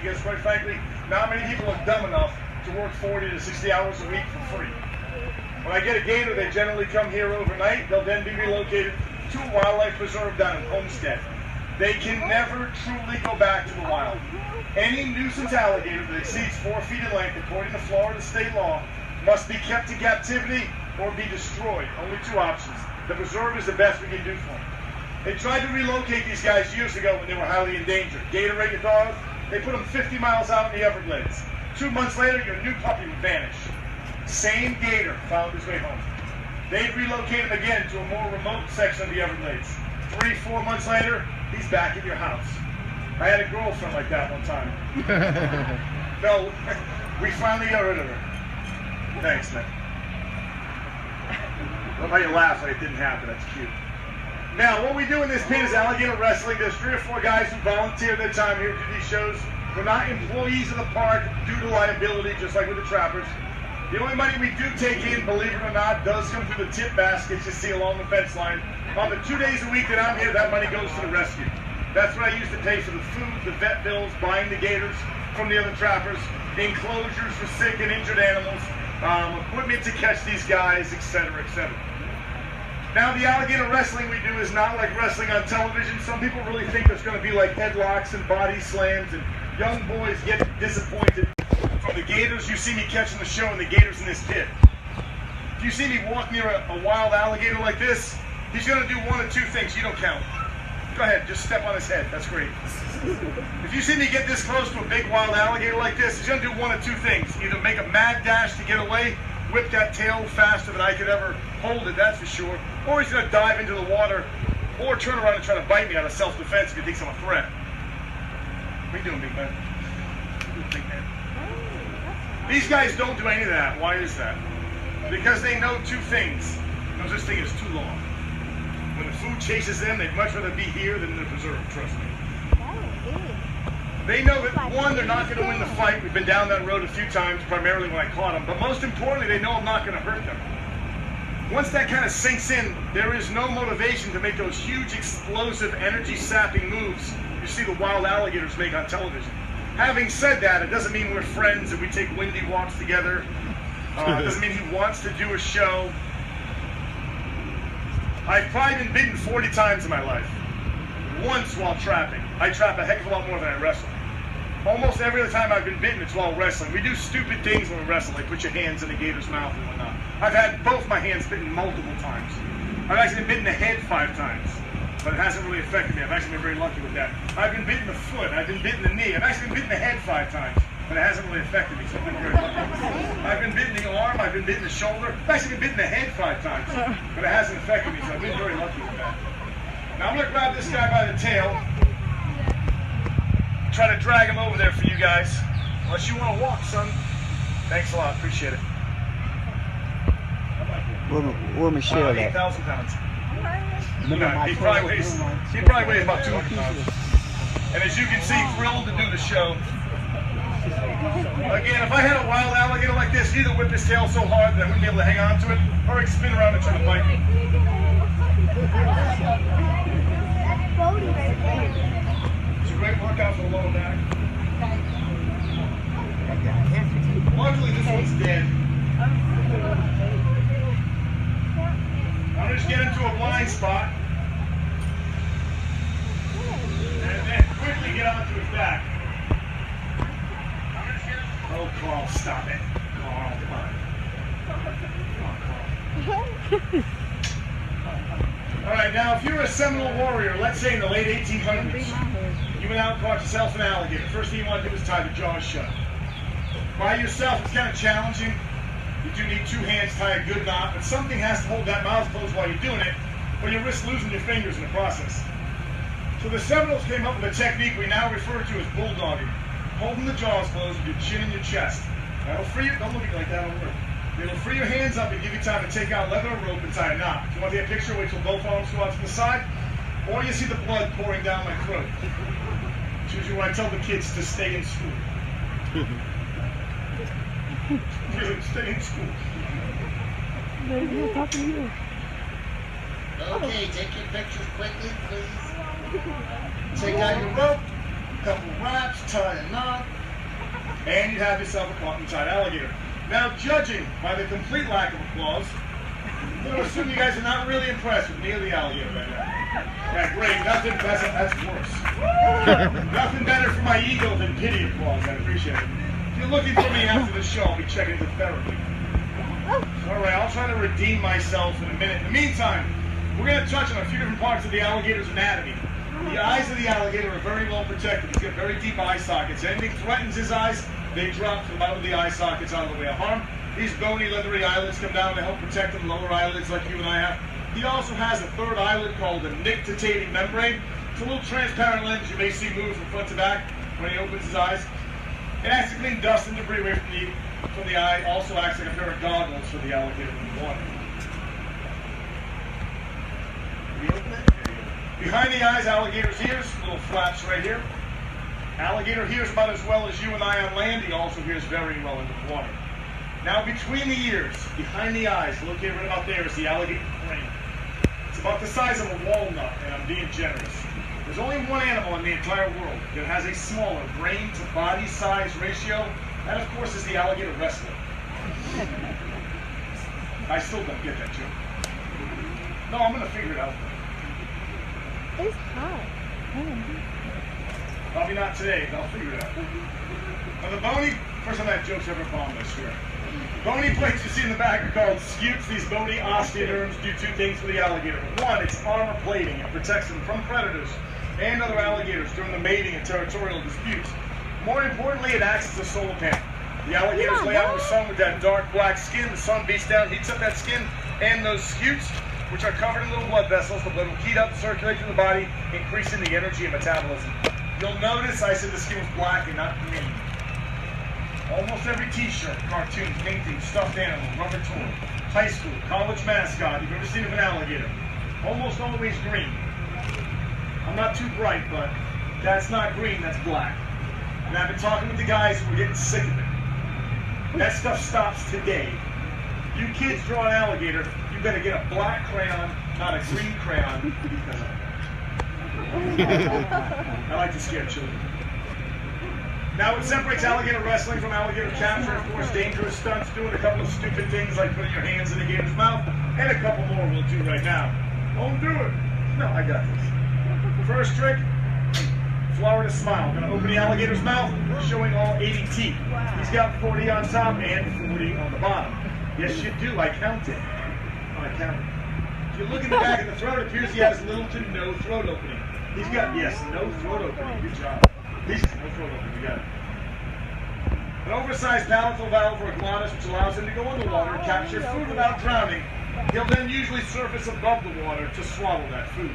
Because quite frankly, not many people are dumb enough to work 40 to 60 hours a week for free. When I get a gator, they generally come here overnight. They'll then be relocated to a wildlife preserve down in Homestead. They can never truly go back to the wild. Any nuisance alligator that exceeds 4 feet in length, according to Florida state law, must be kept in captivity or be destroyed. Only 2 options. The preserve is the best we can do for them. They tried to relocate these guys years ago when they were highly endangered. Gator-rated dogs, they put them 50 miles out in the Everglades. 2 months later, your new puppy would vanish. Same gator found his way home. They'd relocate him again to a more remote section of the Everglades. 3, 4 months later, he's back at your house. I had a girlfriend like that one time. No, we finally got rid of her. Thanks, man. Love how you laugh like it didn't happen. That's cute. Now, what we do in this pit is alligator wrestling. There's 3 or 4 guys who volunteer their time here to do these shows. We're not employees of the park due to liability, just like with the trappers. The only money we do take in, believe it or not, does come through the tip baskets you see along the fence line. On the 2 days a week that I'm here, that money goes to the rescue. That's what I use to pay for the food, the vet bills, buying the gators from the other trappers, enclosures for sick and injured animals, equipment to catch these guys, etc., etc. Now, the alligator wrestling we do is not like wrestling on television. Some people really think there's going to be like headlocks and body slams, and young boys get disappointed from the gators you see me catching the show and the gators in this pit. If you see me walk near a wild alligator like this, he's going to do 1 of 2 things. You don't count. Go ahead, just step on his head. That's great. If you see me get this close to a big wild alligator like this, he's going to do 1 of 2 things. Either make a mad dash to get away, whip that tail faster than I could ever hold it, that's for sure, or he's going to dive into the water or turn around and try to bite me out of self-defense if he thinks I'm a threat. What are you doing, big man? What are you doing, big man? These guys don't do any of that. Why is that? Because they know 2 things. No such thing as too long. When the food chases them, they'd much rather be here than in the preserve, trust me. They know that, 1, they're not going to win the fight. We've been down that road a few times, primarily when I caught them. But most importantly, they know I'm not going to hurt them. Once that kind of sinks in, there is no motivation to make those huge, explosive, energy-sapping moves you see the wild alligators make on television. Having said that, it doesn't mean we're friends and we take windy walks together. It doesn't mean he wants to do a show. I've probably been bitten 40 times in my life. Once while trapping. I trap a heck of a lot more than I wrestle. Almost every other time I've been bitten, it's while wrestling. We do stupid things when we wrestle, like put your hands in a gator's mouth and whatnot. I've had both my hands bitten multiple times. I've actually been bitten in the head 5 times, but it hasn't really affected me. I've actually been very lucky with that. I've been bitten in the foot. I've been bitten in the knee. I've actually been bitten in the head 5 times, but it hasn't really affected me, so I've been very lucky. I've been bitten in the arm. I've been bitten in the shoulder. I've actually been bitten in the head 5 times, but it hasn't affected me, so I've been very lucky with that. Now I'm going to grab this guy by the tail. Try to drag him over there for you guys. Unless you want to walk, son. Thanks a lot. Appreciate it. Where Michelle at? 8,000 pounds. He probably weighs about 200 pounds. And as you can see, thrilled to do the show. Again, if I had a wild alligator like this, he'd either whip his tail so hard that I wouldn't be able to hang on to it, or he'd spin around and try to bite me. It's a great workout for the lower back. Luckily, this one's dead. I'll just get into a blind spot. And then quickly get onto his back. Oh, Carl, stop it. Carl, come on. Come on, Carl. All right, now if you're a Seminole warrior, let's say in the late 1800s, you went out and caught yourself an alligator. First thing you want to do is tie the jaws shut. By yourself, it's kind of challenging. You do need 2 hands, tie a good knot, but something has to hold that mouth closed while you're doing it, or you risk losing your fingers in the process. So the Seminoles came up with a technique we now refer to as bulldogging. Holding the jaws closed with your chin in your chest. That'll free you. Don't look at me like that, it'll work. It'll free your hands up and give you time to take out leather or rope and tie a knot. If you want to get a picture, wait till both arms go out to the side, or you see the blood pouring down my throat. It's usually when I tell the kids to stay in school. Really, stay in school. They're talking to you. Okay, take your pictures quickly, please. Take out your rope. a couple wraps, tie a knot, and you have yourself a caught and tied alligator. Now, judging by the complete lack of applause, I'm going to assume you guys are not really impressed with me or the alligator right now. Yeah, great. That's worse. Nothing better for my ego than pity applause. I appreciate it. If you're looking for me after the show, I'll be checking into therapy. All right, I'll try to redeem myself in a minute. In the meantime, we're going to touch on a few different parts of the alligator's anatomy. The eyes of the alligator are very well protected. He's got very deep eye sockets. Anything threatens his eyes, they drop to the bottom of the eye sockets out of the way of harm. These bony, leathery eyelids come down to help protect the lower eyelids like you and I have. He also has a third eyelid called a nictitating membrane. It's a little transparent lens you may see move from front to back when he opens his eyes. It acts to clean dust and debris away from the eye. Also acts like a pair of goggles for the alligator in the water. Can you open it? Behind the eyes, alligator's ears, little flaps right here. Alligator hears about as well as you and I on land. He also hears very well in the water. Now, between the ears, behind the eyes, located right about there, is the alligator brain. It's about the size of a walnut, and I'm being generous. There's only one animal in the entire world that has a smaller brain to body size ratio. That, of course, is the alligator wrestler. I still don't get that joke. No, I'm going to figure it out. It's hot. Probably not today, but I'll figure it out. Now, the bony, first time that joke's ever bombed, I swear. Bony plates you see in the back are called scutes. These bony osteoderms do two things for the alligator. One, it's armor plating. It protects them from predators and other alligators during the mating and territorial disputes. More importantly, it acts as a solar panel. The alligators lay out in the sun with that dark black skin. The sun beats down, heats up that skin, and those scutes, which are covered in little blood vessels, the blood will heat up, circulate through the body, increasing the energy and metabolism. You'll notice I said the skin was black and not green. Almost every t-shirt, cartoon, painting, stuffed animal, rubber toy, high school, college mascot you've ever seen of an alligator, almost always green. I'm not too bright, but that's not green, that's black. And I've been talking with the guys who are getting sick of it. That stuff stops today. You kids draw an alligator, you better get a black crayon, not a green crayon, because I like to scare children. Now, what separates alligator wrestling from alligator capture, of course, dangerous stunts, doing a couple of stupid things like putting your hands in the gator's mouth, and a couple more we'll do right now. Don't do it. No, I got this. First trick, Florida smile. Gonna open the alligator's mouth, showing all 80 teeth. He's got 40 on top and 40 on the bottom. Yes, you do. I counted. I counted. If you look in the back of the throat, it appears he has little to no throat opening. He's got, yes, no throat opening. Good job. He's no throat opening. You got it. An oversized palatal valve or a glottis, which allows him to go underwater and capture food without drowning. He'll then usually surface above the water to swallow that food.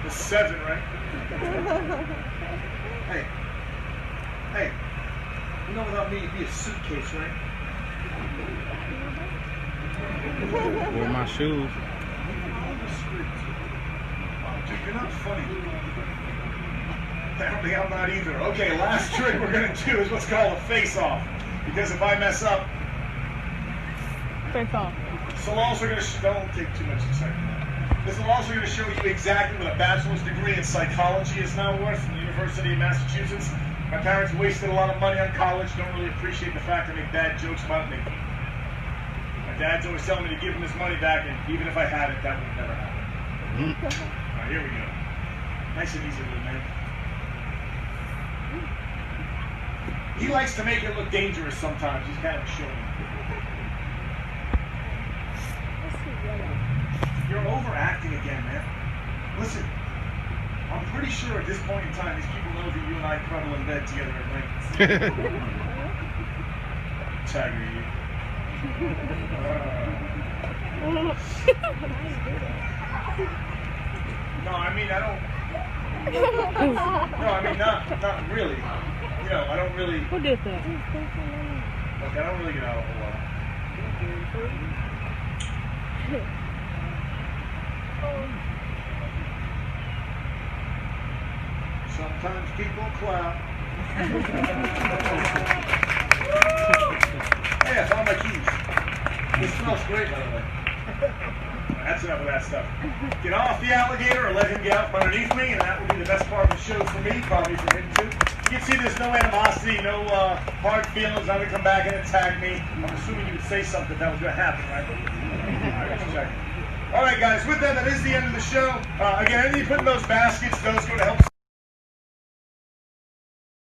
It's 7, right? Hey, you know without me you'd be a suitcase, right? Wear my shoes. Dude, you're not funny. Apparently I'm not either. Okay, last trick we're going to do is what's called a face-off. Because if I mess up... Face off. So I'm also going to... Don't take too much excitement. This is also going to show you exactly what a bachelor's degree in psychology is now worth from the University of Massachusetts. My parents wasted a lot of money on college, don't really appreciate the fact I make bad jokes about me. My dad's always telling me to give him his money back, and even if I had it, that would never happen. Alright, here we go. Nice and easy, little man. He likes to make it look dangerous sometimes. He's kind of showing. You're overacting again, man. Listen, I'm pretty sure at this point in time, these people know that you and I cuddle in bed together at night. Tiger, you. No, I mean, I don't. No, I mean, not really. You know, I don't really. Who did that? Look, I don't really get out a whole lot. Sometimes people clap. Hey, I found my keys. This smells great, by the way. That's enough of that stuff. Get off the alligator or let him get out from underneath me, and that will be the best part of the show for me, probably for him too. You can see there's no animosity, no hard feelings. Not going to come back and attack me. I'm assuming you would say something that was going to happen, right? All right, check. All right, guys, with that is the end of the show. Again, anything you put in those baskets, those go to help